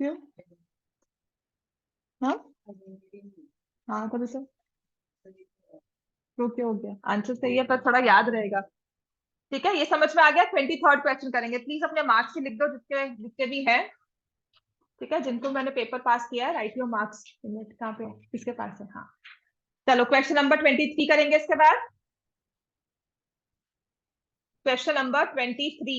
क्यों, हाँ हाँ, तभी से तो क्या हो गया, आंसर सही है पर थोड़ा याद रहेगा। ठीक है, ये समझ में आ गया। 23rd क्वेश्चन करेंगे, प्लीज अपने मार्क्स से लिख दो जितने जितने भी हैं। ठीक है, जिनको मैंने पेपर पास किया है, राइट योर मार्क्स। कहाँ पे, किसके पास है, हाँ, चलो क्वेश्चन नंबर 23 करेंगे इसके बाद। क्वेश्चन नंबर 23,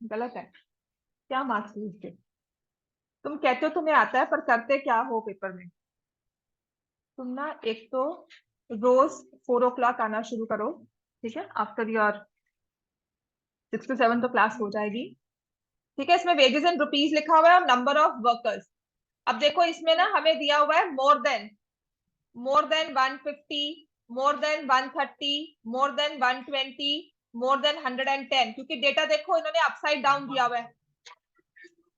गलत है, क्या मार्क्स लिखते, तुम कहते हो तुम्हें आता है पर करते क्या हो पेपर में। तुम ना एक तो रोज 4 o'clock आना शुरू करो, ठीक है, आफ्टर योर 6 to 7 तो क्लास हो जाएगी। ठीक है, इसमें वेजेस इन रुपीज लिखा हुआ है और नंबर ऑफ वर्कर्स। अब देखो इसमें ना हमें दिया हुआ है more than 150, more than 130, more than 120, more than 110, क्योंकि डेटा देखो इन्होंने अपसाइड डाउन दिया हुआ है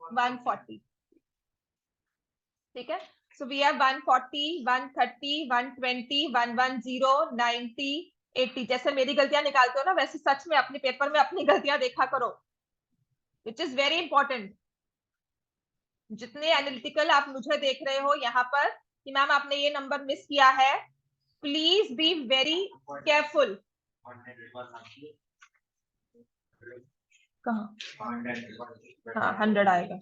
140। ठीक है, सो वी हैव 140, 130, 120, 110, 90, 80। जैसे मेरी गलतियां निकालते हो ना, वैसे सच में अपने पेपर में अपनी गलतियां देखा करो, विच इज वेरी इंपॉर्टेंट। जितने एनालिटिकल आप मुझे देख रहे हो यहाँ पर कि मैम आपने ये नंबर मिस किया है, प्लीज बी वेरी केयरफुल। कहाँ, हाँ 100 आएगा,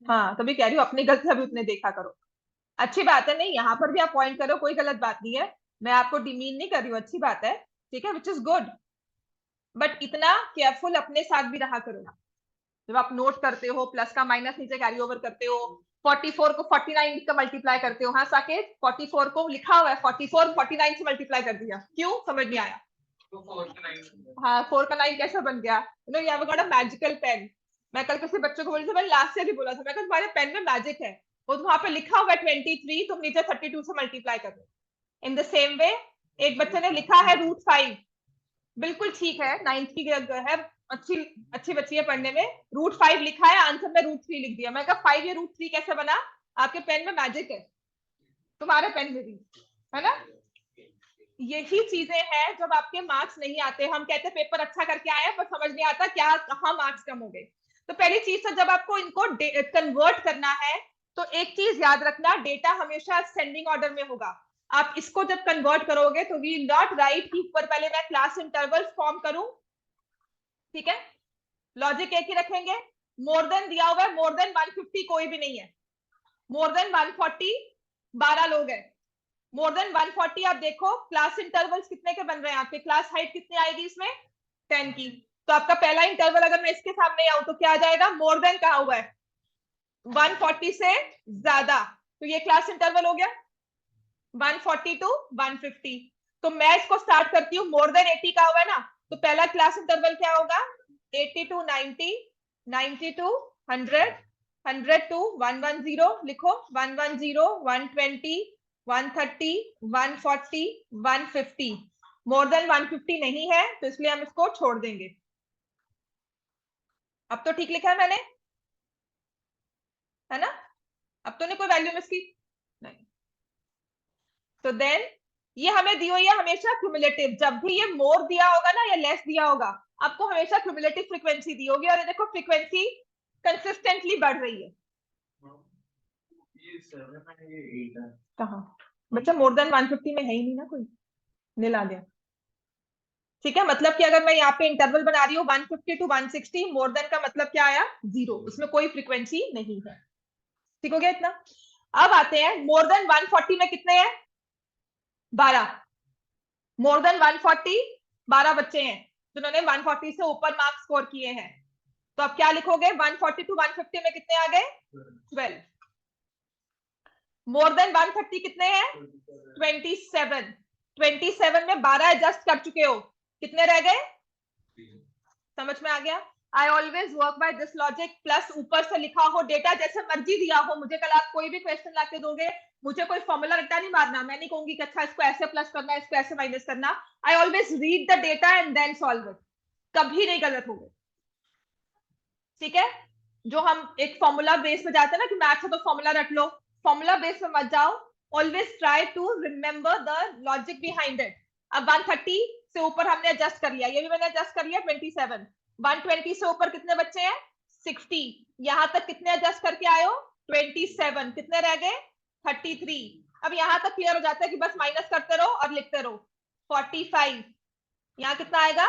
हाँ तभी कह रही हूँ अपनी गलती अभी उतने देखा करो। अच्छी बात है, नहीं यहाँ पर भी आप पॉइंट करो, कोई गलत बात नहीं है, मैं आपको डिमीन नहीं कर रही हूँ, अच्छी बात है, ठीक है, विच इज गुड। बट इतना केयरफुल अपने साथ भी रहा करो, जब आप नोट करते हो, प्लस का माइनस नीचे कैरी ओवर करते हो, 44 को 49 का मल्टीप्लाई करते हो। हाँ साकेत, 44 को लिखा हुआ है 44 49 से मल्टीप्लाई कर दिया, क्यों, समझ नहीं आया। हाँ 4 का 9 कैसे बन गया, you know you have got a magical pen. मैं कल किसी बच्चों को बोली थी, मैंने लास्ट ईयर भी बोला था, मैं तुम्हारे पेन में मैजिक है, वो वहां पे लिखा हुआ है 23, तुम नीचे 32 से मल्टीप्लाई कर दो। इन द सेम वे एक बच्चे ने लिखा है √5, बिल्कुल ठीक है, 9th की है, अच्छी अच्छी बच्ची है पढ़ने में, √5 लिखा है, आंसर में √3 लिख दिया। मैं कहा 5 या √3 कैसे बना, आपके पेन में मैजिक है, तुम्हारे पेन में भी है ना। यही चीजें हैं जब आपके मार्क्स नहीं आते, हम कहते पेपर अच्छा करके आए पर समझ नहीं आता क्या, कहाँ मार्क्स कम हो गए। तो पहली चीज तो जब आपको इनको कन्वर्ट करना है, तो एक चीज याद रखना, डेटा हमेशा सेंडिंग ऑर्डर में होगा। आप इसको जब कन्वर्ट करोगे तो वी नॉट राइट कि ऊपर पहले मैं क्लास इंटरवल फॉर्म करूं, ठीक है, लॉजिक एक ही रखेंगे। मोर देन दिया हुआ है, मोर देन 150 कोई भी नहीं है, मोर देन 140 12 लोग हैं, मोर देन 140 आप देखो क्लास इंटरवल्स कितने के बन रहे हैं आपके, क्लास हाइट कितनी आएगी इसमें 10 की। तो आपका पहला इंटरवल अगर मैं इसके सामने आऊं तो क्या आ जाएगा, मोर देन कहा हुआ है, 140 से ज्यादा, तो ये क्लास इंटरवल हो गया 140 टू 150। तो मैं इसको स्टार्ट करती हूँ, मोर देन 80 का हुआ है ना, तो पहला क्लास इंटरवल क्या होगा 80 टू 90, 90 टू 100, 100 टू 110, लिखो 110, 120, 130, 140, 150। मोर देन 150 नहीं है तो इसलिए हम इसको छोड़ देंगे। अब तो ठीक लिखा है मैंने, है ना? अब तो नहीं कोई वैल्यू मिस की? नहीं। तो देन ये हमें दी हुई है हमेशा क्यूमुलेटिव, जब भी ये मोर दिया होगा ना या लेस दिया होगा, आपको हमेशा क्यूमुलेटिव फ्रीक्वेंसी दी होगी। और ये देखो फ्रीक्वेंसी कंसिस्टेंटली बढ़ रही है। ये 7 है, ये 8 है। कहाँ बच्चा, मोर देन 150 में है ही नहीं ना कोई, नील आ गया। ठीक है, मतलब कि अगर मैं यहाँ पे इंटरवल बना रही हूँ 150 टू 160, मोर देन का मतलब क्या आया 0, उसमें कोई फ्रीक्वेंसी नहीं है। ठीक हो गया इतना? अब आते हैं मोर देन 140 में कितने हैं 12। मोर देन 140 12 बच्चे हैं जिन्होंने 140 से ऊपर मार्क्स स्कोर किए हैं। तो अब क्या लिखोगे 140 टू 150 में कितने आ गए 12। मोर देन 130 कितने हैं 27। 27 में 12 एडजस्ट कर चुके हो, कितने रह गए? समझ में आ गया? I always work by this logic. Plus ऊपर से लिखा हो डेटा जैसे मर्जी दिया हो, मुझे कल आप कोई भी क्वेश्चन लाके दोगे, मुझे कोई फॉर्मूला रट्टा नहीं मारना। मैं नहीं कहूंगी कि अच्छा इसको ऐसे प्लस करना है, इसको ऐसे माइनस करना। I always read the data and then solve it, कभी नहीं गलत होगा। ठीक है, जो हम एक फॉर्मूला बेस पे जाते हैं ना कि मैथ्स है तो फॉर्मूला रट लो, फॉर्मूला बेस पे मत जाओ। Always try to remember the logic behind it. अब 130 से ऊपर हमने एडजस्ट कर लिया, ये भी मैंने एडजस्ट कर लिया 27। 120 से ऊपर कितने बच्चे हैं 60, यहां तक कितने एडजस्ट करके आए हो 27, कितने रह गए 33। अब यहां तक क्लियर हो जाता है कि बस माइनस करते रहो और लिखते रहो। 45, यहाँ कितना आएगा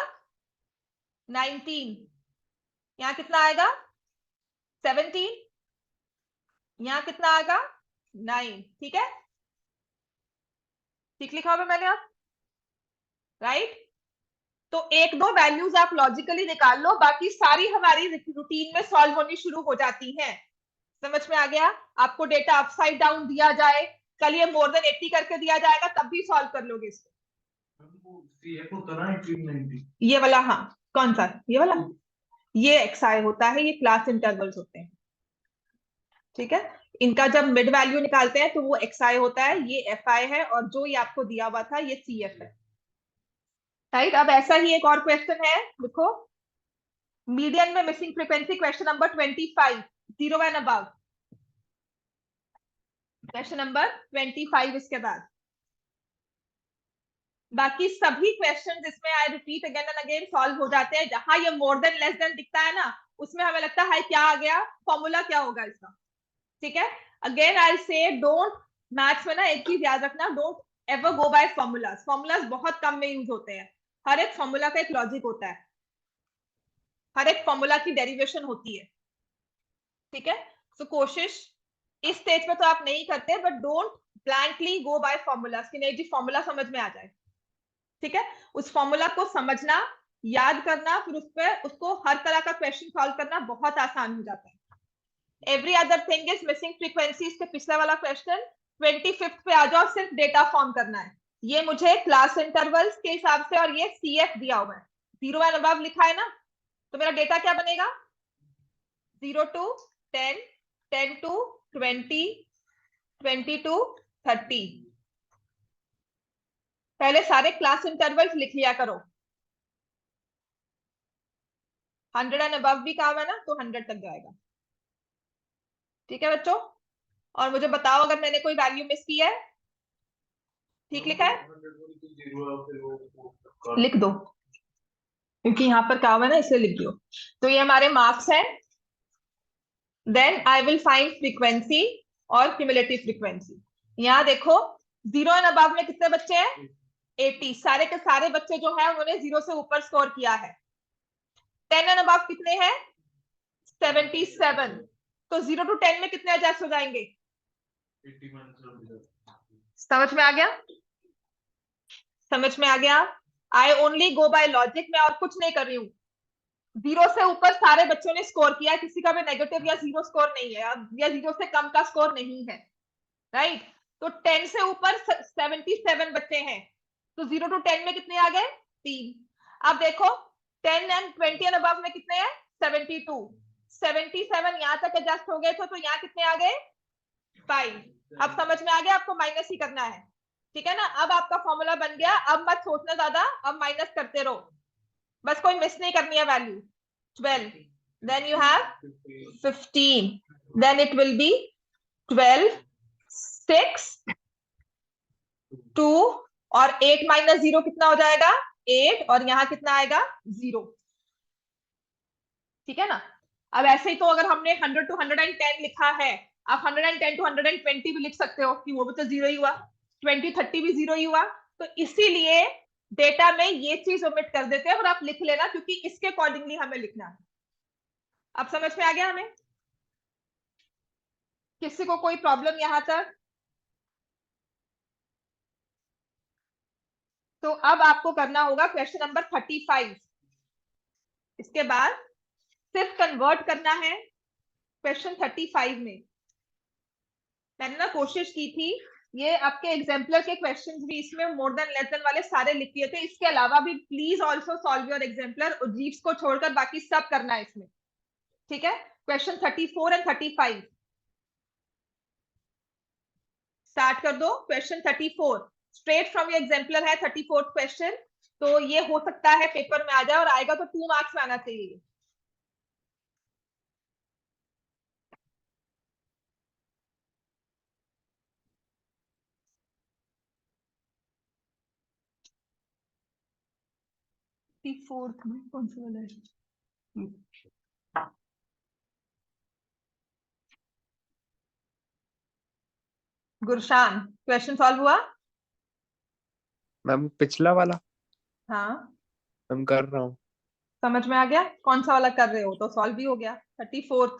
19, यहाँ कितना आएगा 17, यहाँ कितना आएगा 9। ठीक है, ठीक लिखा हुआ मैंने आप, राइट? तो एक दो वैल्यूज आप लॉजिकली निकाल लो, बाकी सारी हमारी रूटीन में सॉल्व होनी शुरू हो जाती हैं। समझ में आ गया? आपको डेटा अपसाइड डाउन दिया जाए, कल ये मोर देन 80 करके दिया जाएगा, तब भी सॉल्व कर लोगे इसको। CF होता ना 1890। ये वाला, हाँ कौन सा, ये वाला, ये एक्सआई होता है, ये क्लास इंटरवल्स होते हैं। ठीक है, इनका जब मिड वैल्यू निकालते हैं तो वो एक्सआई होता है, ये एफआई है, और जो ये आपको दिया हुआ था ये सीएफ है। राइट, अब ऐसा ही एक और क्वेश्चन है, देखो मीडियन में missing frequency, question number 25, 0 and above. Question number 25 इसके बाद बाकी सभी क्वेश्चन इसमें I repeat again and again solve हो जाते हैं। जहां ये मोर देन लेस देन दिखता है ना, उसमें हमें लगता है क्या आ गया, फॉर्मूला क्या होगा इसका। ठीक है, अगेन आई से डोंट, मैथ्स में ना एक चीज याद रखना, don't ever go by formulas. Formulas बहुत कम में यूज होते हैं, हर एक फॉर्मूला का एक लॉजिक होता है, हर एक फॉर्मूला की डेरिवेशन होती है। ठीक है, तो कोशिश इस स्टेज पे तो आप नहीं करते, but don't blankly go by formulas कि नहीं जी फॉर्मूला समझ में आ जाए। ठीक है, उस फॉर्मूला को समझना, याद करना, फिर उस पर उसको हर तरह का क्वेश्चन सॉल्व करना बहुत आसान हो जाता है। Every other thing is missing frequency. इसके पिछला वाला क्वेश्चन 25 पे आ जाओ, सिर्फ डेटा फॉर्म करना है। ये मुझे क्लास इंटरवल्स के हिसाब से, और ये सीएफ दिया हुआ है, 0 एंड अबव लिखा है ना, तो मेरा डेटा क्या बनेगा 0 टू 10, 10 टू 20, 20 टू 30। पहले सारे क्लास इंटरवल्स लिख लिया करो। 100 एंड अबव भी काम है ना, तो 100 तक जाएगा। ठीक है बच्चों, और मुझे बताओ अगर मैंने कोई वैल्यू मिस की है। ठीक लिखा है, लिख दो, क्योंकि यहाँ पर क्या हुआ है ना, इसलिए लिख दो। तो ये हमारे मार्क्स हैं। Then I will find frequency और क्यूमुलेटिव फ्रीक्वेंसी। यहाँ देखो 0 एंड अबव में कितने बच्चे हैं 80, सारे के सारे बच्चे जो है उन्होंने 0 से ऊपर स्कोर किया है। 10 एंड अबव कितने हैं 77, तो 0 टू 10 में कितने एडजस्ट हो जाएंगे? 80 समझ में आ गया? समझ में आ गया? I only go by logic, में और कुछ नहीं कर रही हूं। 0 से ऊपर सारे बच्चों ने स्कोर किया है, किसी का भी नेगेटिव या 0 स्कोर नहीं है, या 0 से कम का स्कोर नहीं है, राइट। तो 10 से ऊपर 77 बच्चे हैं, तो 0 to 10 में कितने आ गए? 3। अब देखो 10 and 20 and above में कितने हैं? 72। 77 यहां तक एडजस्ट हो गए तो यहाँ कितने आ गए? 5। अब समझ में आ गया, आपको माइनस ही करना है, ठीक है ना। अब आपका फॉर्मूला बन गया, अब मत सोचना ज्यादा, अब माइनस करते रहो, बस कोई मिस नहीं करनी है value. 12, then you have 15, then it will be 12, 6, 2 और 8 माइनस 0 कितना हो जाएगा? 8, और यहाँ कितना आएगा? 0, ठीक है ना। अब ऐसे ही तो अगर हमने 100 to 110 लिखा है, आप 110 to 120 भी लिख सकते हो कि वो भी तो 0 ही हुआ, 20 30 भी 0 ही हुआ। तो इसीलिए डेटा में ये चीज ओमिट कर देते हैं, और आप लिख लेना क्योंकि इसके अकॉर्डिंगली हमें लिखना है। अब समझ में आ गया हमें? किसी को कोई प्रॉब्लम यहां तक? तो अब आपको करना होगा क्वेश्चन नंबर 35। इसके बाद सिर्फ कन्वर्ट करना है क्वेश्चन 35 में। मैंने ना कोशिश की थी, ये आपके एग्जाम्पलर के क्वेश्चंस भी इसमें मोर देन लेस देन वाले सारे लिख दिए थे, इसके अलावा भी please also solve your exemplar, jeeps को छोड़कर बाकी सब करना है इसमें, ठीक है। क्वेश्चन 34 एंड 35 स्टार्ट कर दो। Question 34 straight from your exemplar है, 34th क्वेश्चन, तो ये हो सकता है पेपर में आ जाए, और आएगा तो 2 मार्क्स में आना चाहिए। फोर्थ में कौन सा वाला है? गुरशान, क्वेश्चन सॉल्व हुआ? मैम पिछला वाला हाँ, मैम कर रहा हूँ। समझ में आ गया कौन सा वाला कर रहे हो, तो सॉल्व भी हो गया। 34th,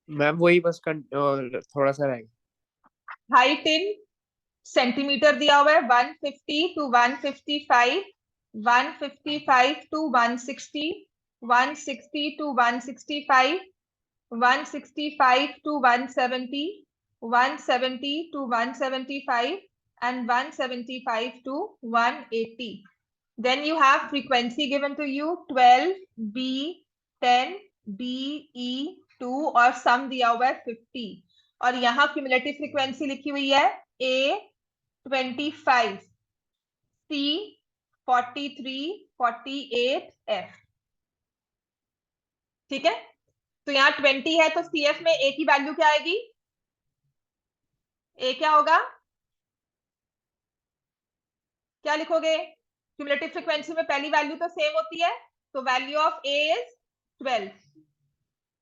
मैम वही बस थोड़ा सा रह गया। हाइट इन सेंटीमीटर दिया हुआ है 150 to 155, 155 to 160, 160 to 165, 165 to 170, 170 to 175, and 175 to 180. Then you have frequency given to you 12, B, 10, B, E, 2 और सम दिया हुआ है 50, और यहाँ क्यूमुलेटिव फ्रीक्वेंसी लिखी हुई है A 25, C 43, 48, F, ठीक है। तो यहाँ 20 है, तो CF में A की वैल्यू क्या आएगी? A क्या होगा? क्या लिखोगे? क्यूमुलेटिव फ्रीक्वेंसी में पहली वैल्यू तो सेम होती है, तो value of A is 12।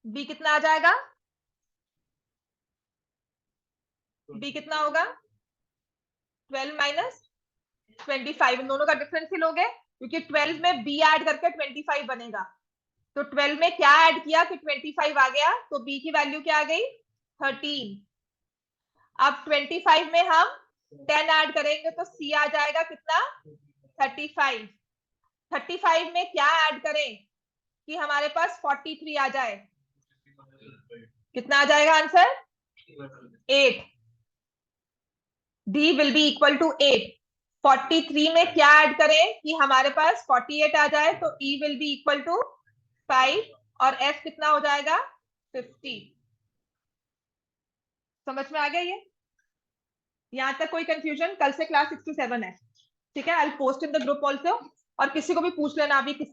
B कितना आ जाएगा? B कितना होगा? 12 माइनस 25, इन दोनों का डिफरेंस ही लोगे, क्योंकि 12 में B ऐड करके 25 बनेगा। तो 12 में क्या ऐड किया कि 25 आ गया, तो B की वैल्यू क्या आ गई? 13। अब 25 में हम 10 ऐड करेंगे तो C आ जाएगा कितना? 35। 35 में क्या ऐड करें कि हमारे पास 43 आ जाए? कितना आ जाएगा answer? 8। D will be equal to 8। 43 में क्या ऐड करें कि हमारे पास 48 आ जाए, तो E will be equal to 5, और F कितना हो जाएगा? 50। समझ में आ गया ये? यहां तक कोई कंफ्यूजन? कल से क्लास 6 to 7 है, ठीक है। I post in the group also, और किसी को भी पूछ लेना अभी किसी